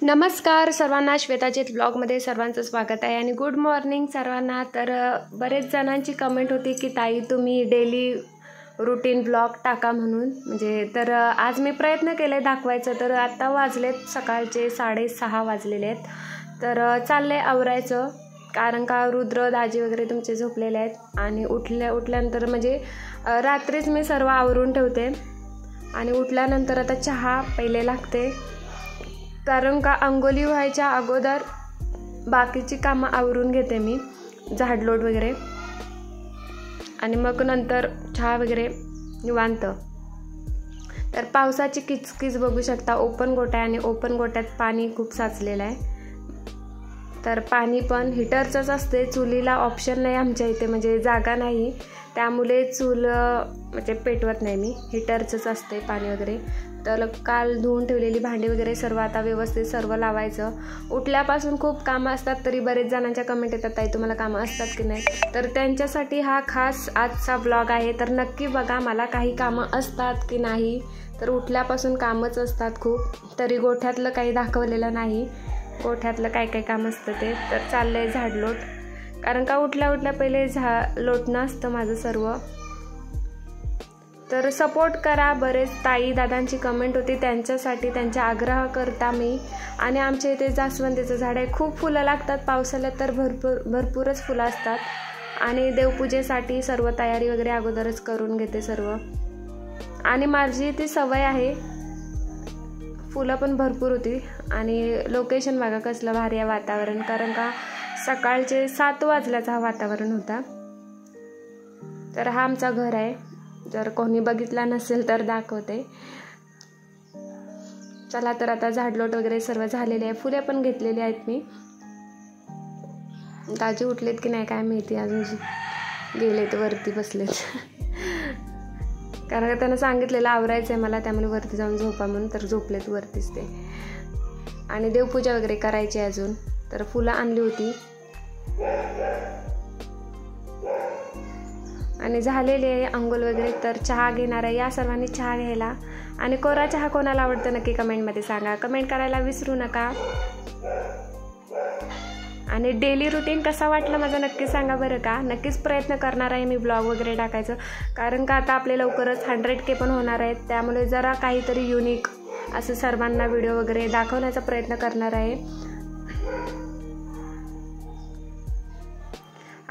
नमस्कार सर्वांना, श्वेताजीत ब्लॉगमध्ये सर्वांचं स्वागत आहे आणि गुड मॉर्निंग सर्वांना. तर बरेच जणांची कमेंट होती की ताई तुम्ही डेली रूटीन ब्लॉग टाका म्हणून. तर आज मी प्रयत्न केले दाखवायचं. तर आत्ता वाजलेत सकाळचे 6:30 वाजलेले आहेत. तर चालले आवरायचं, कारण का रुद्र दाजी वगैरे तुमचे झोपलेले आहेत आणि उठल्यानंतर रात्रीच मी सर्व आवरून ठेवते आणि उठल्यानंतर आता चहा पहिले लागते, कारण का अंघोळी व्हायच्या अगोदर बाकीची कामं आवरून घेते मी, झाडलोट वगैरे, आणि मग नंतर चहा वगैरे निवांत. तर पावसाची किचकिच बघू शकता. ओपन गोठा आहे आणि ओपन गोठ्यात पाणी खूप साचलेलं आहे. तर पाणी पण हिटरचंच असते, चुलीला ऑप्शन नाही आमच्या इथे, जागा नाही, त्यामुळे चूल पेटवत नाही मी, हिटरचंच असते पाणी वगैरे. तर काल धुवून ठेवलेली भांडी वगैरे सर्व आता व्यवस्थित सर्व लावायचं. उठल्यापासून खूप कामं असतात. तरी बरेच जणांच्या कमेंट येतात ताई तुम्हाला कामं असतात की नाही, तर त्यांच्यासाठी हा खास आजचा ब्लॉग आहे. तर नक्की बघा मला काही कामं असतात की नाही. तर उठल्यापासून कामच असतात खूप. तरी गोठ्यातलं काही दाखवलेलं नाही, गोठ्यातलं काय काय काम असतं ते. तर चाललं आहे झाडलोट, कारण का उठल्या पहिले लोटणं असतं माझं सर्व. तर सपोर्ट करा. बरेच ताई दादांची कमेंट होती, त्यांच्यासाठी त्यांचा आग्रह करता मी. आणि आमच्या इथे जास्वंदीचं झाड आहे, खूप फुलं लागतात पावसाळ्यात, तर भरपूरच फुलं असतात. आणि देवपूजेसाठी सर्व तयारी वगैरे अगोदरच करून घेते सर्व. आणि माझी ती सवय आहे. फुलं पण भरपूर होती आणि लोकेशन बघा कसलं भारी आहे वातावरण, कारण का सकाळचे 7 वाजल्याचा हा वातावरण होता. तर हा आमचा घर आहे, जर कोणी बघितला नसेल तर दाखवते. चला, तर आता झाडलोट वगैरे सर्व झालेले आहे. फुले पण घेतलेली आहेत मी. दाजी उठलेत की नाही काय माहिती, अजून गेलेत वरती बसलेत कारण का त्यांना सांगितलेलं आवरायचं आहे मला, त्यामुळे वरती जाऊन झोपा म्हणून, तर झोपलेत वरतीच ते. आणि देवपूजा वगैरे करायची अजून. तर फुलं आणली होती आणि झालेली आहे अंघोळ वगैरे. तर चहा घेणार आहे, या सर्वांनी चहा घ्यायला. आणि कोरा चहा कोणाला आवडतं नक्की कमेंटमध्ये सांगा, कमेंट करायला विसरू नका. आणि डेली रुटीन कसा वाटला माझा नक्की सांगा बरं का. नक्कीच प्रयत्न करणार आहे मी ब्लॉग वगैरे टाकायचं, कारण का आता आपले लवकरच 100K पण होणार आहेत, त्यामुळे जरा काहीतरी युनिक असं सर्वांना व्हिडिओ वगैरे दाखवण्याचा प्रयत्न करणार आहे.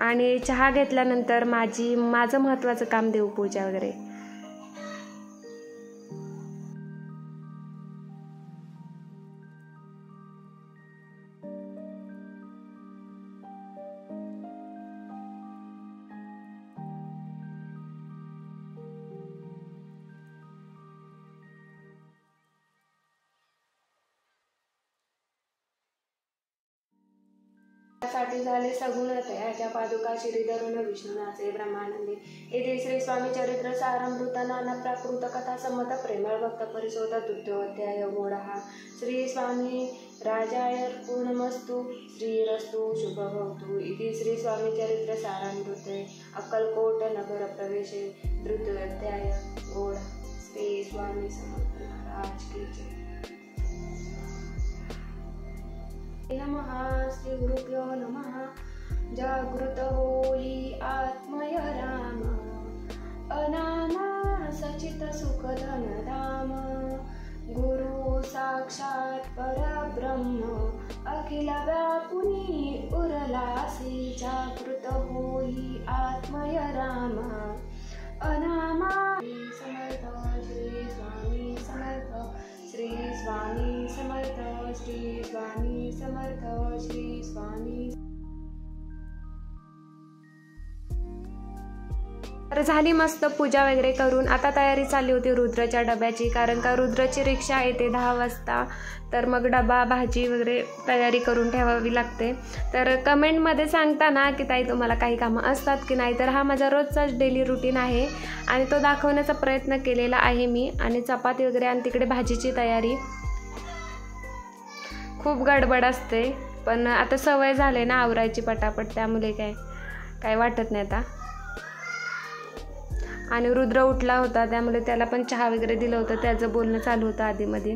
आणि चहा घेतल्यानंतर माझं महत्त्वाचं काम देवपूजा वगैरे. साठी झाले सगुण तयाच्या पादुका श्रीधरुण विष्णुनाचे ब्रह्मानंदी. येथे श्री स्वामी चरित्र सारामृत नाना प्राकृत कथा संमत प्रेमळ भक्त परिशोध तृतीयोध्याय मोडहा. श्री स्वामी राजाय पूर्णमस्तु श्रीरस्तु शुभभवतु. इति श्री स्वामी चरित्र सारामृते अक्कलकोट नगर प्रवेशे तृतीयोध्याय मोडहा. श्री स्वामी समर्थ महाराज की जय. नमः श्री गुरुभ्यो नमः. जागृत होई आत्मय राम, अनामा सचित सुख धन धाम. गुरु साक्षात परब्रह्म, अखिल व्यापुनी उरलासी. जागृत होई आत्मय राम, अनामा समर्थ. श्री स्वामी समर्थ, श्री स्वामी समर्थ, श्री स्वामी समर्थ, श्री स्वामी. तर झाली मस्त पूजा वगैरे करून. आता तयारी चालली होती रुद्रच्या डब्याची, कारण का रुद्रची रिक्षा येते 10 वाजता. तर मग डबा भाजी वगैरे तयारी करून ठेवावी लागते. तर कमेंटमध्ये सांगता ना की ताई तुम्हाला काही कामं असतात की नाही. तर हा माझा रोजचाच डेली रुटीन आहे आणि तो दाखवण्याचा प्रयत्न केलेला आहे मी. आणि चपाती वगैरे आणि तिकडे भाजीची तयारी. खूप गडबड असते, पण आता सवय झाली ना आवरायची पटापट, त्यामुळे काय वाटत नाही आता. आणि रुद्र उठला होता, त्यामुळे त्याला पण चहा वगैरे दिलं होतं, त्याचं बोलणं चालू होतं आधीमध्ये.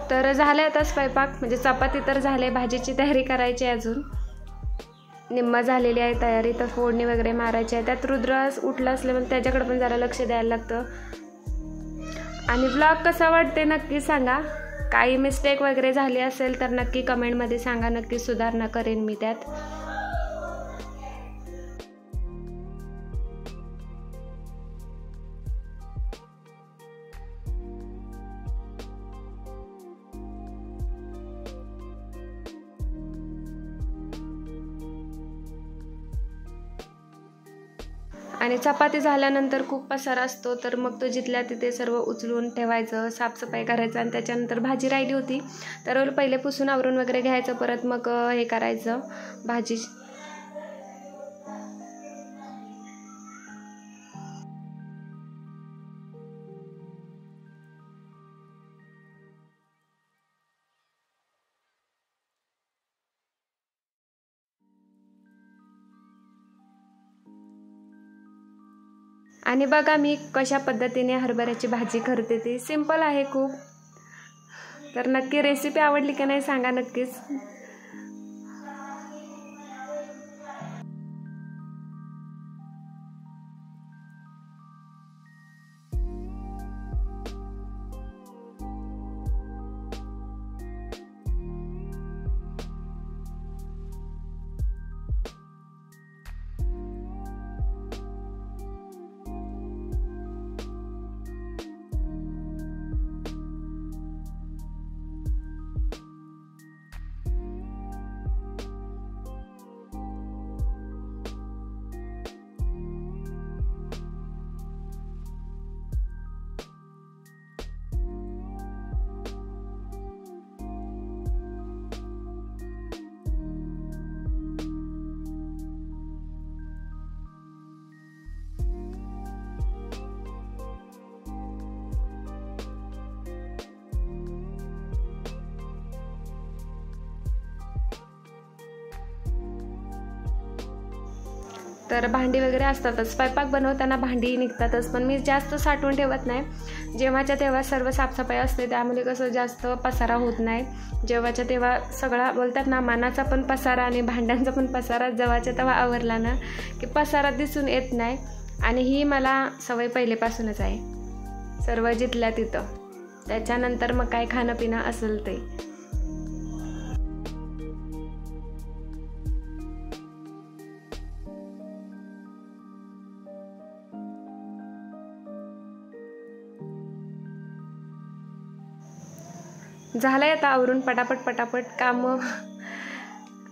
तर झाले आता स्वयंपाक, म्हणजे चपाती तर झाले, भाजीची तयारी करायची आहे अजून, निम्मा झालेली आहे तयारी. तर फोडणी वगैरे मारायची आहे. त्यात रुद्र उठला असल्यामुळे त्याच्याकडे पण जरा लक्ष द्यायला लागतं. आणि ब्लॉग कसा वाटते नक्की सांगा. काही मिस्टेक वगैरे झाली असेल तर नक्की कमेंटमध्ये सांगा, नक्की सुधारणा करेन मी त्यात. आणि चपाती झाल्यानंतर खूप पसारा असतो, तर मग तो जिथल्या तिथे सर्व उचलून ठेवायचं, साफसफाई करायचं. आणि त्याच्यानंतर भाजी राहिली होती तर पहिले पुसून आवरून वगैरे घ्यायचं, परत मग हे करायचं भाजी. आणि बघा मी कशा पद्धतीने हरभऱ्याची भाजी करते, ती सिंपल आहे खूप. तर नक्की रेसिपी आवडली की नाही सांगा नक्कीच. तर भांडी वगैरे असतातच, स्वयंपाक बनवताना भांडी निघतातच, पण मी जास्त साठवून ठेवत नाही. जेव्हाच्या तेव्हा सर्व साफसफाई असते, त्यामुळे कसं जास्त पसारा होत नाही. जेव्हाच्या तेव्हा सगळा बोलतात ना, मानाचा पण पसारा आणि भांड्यांचा पण पसारा जेव्हाच्या तेव्हा आवरला ना की पसारा दिसून येत नाही. आणि ही मला सवय पहिलेपासूनच आहे, सर्व जिथल्या तिथं. त्याच्यानंतर मग काय खाणं पिणं असेल ते. झालंय आता आवरून पटापट कामं.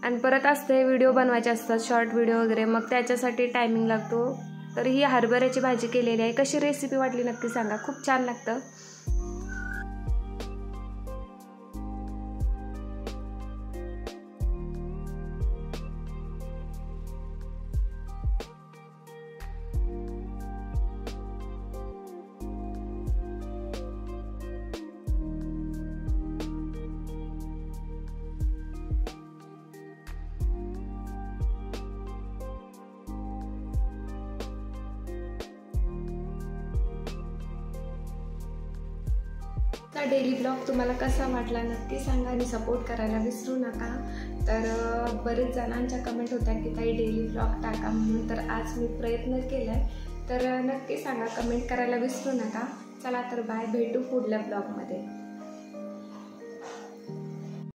आणि परत असते व्हिडिओ बनवायचे असतात, शॉर्ट व्हिडिओ वगैरे, मग त्याच्यासाठी टायमिंग लागतो. तर ही हरभऱ्याची भाजी केलेली आहे. कशी रेसिपी वाटली नक्की सांगा, खूप छान लागतं. डेली ब्लॉग तुम्हाला कसा वाटला नक्की सांगा आणि सपोर्ट करायला विसरू नका. तर बरेच जणांच्या कमेंट होत्या की काही डेली ब्लॉग टाका म्हणून, तर आज मी प्रयत्न केलाय. तर नक्की सांगा, कमेंट करायला विसरू नका. चला तर बाय, भेटू पुढल्या ब्लॉगमध्ये.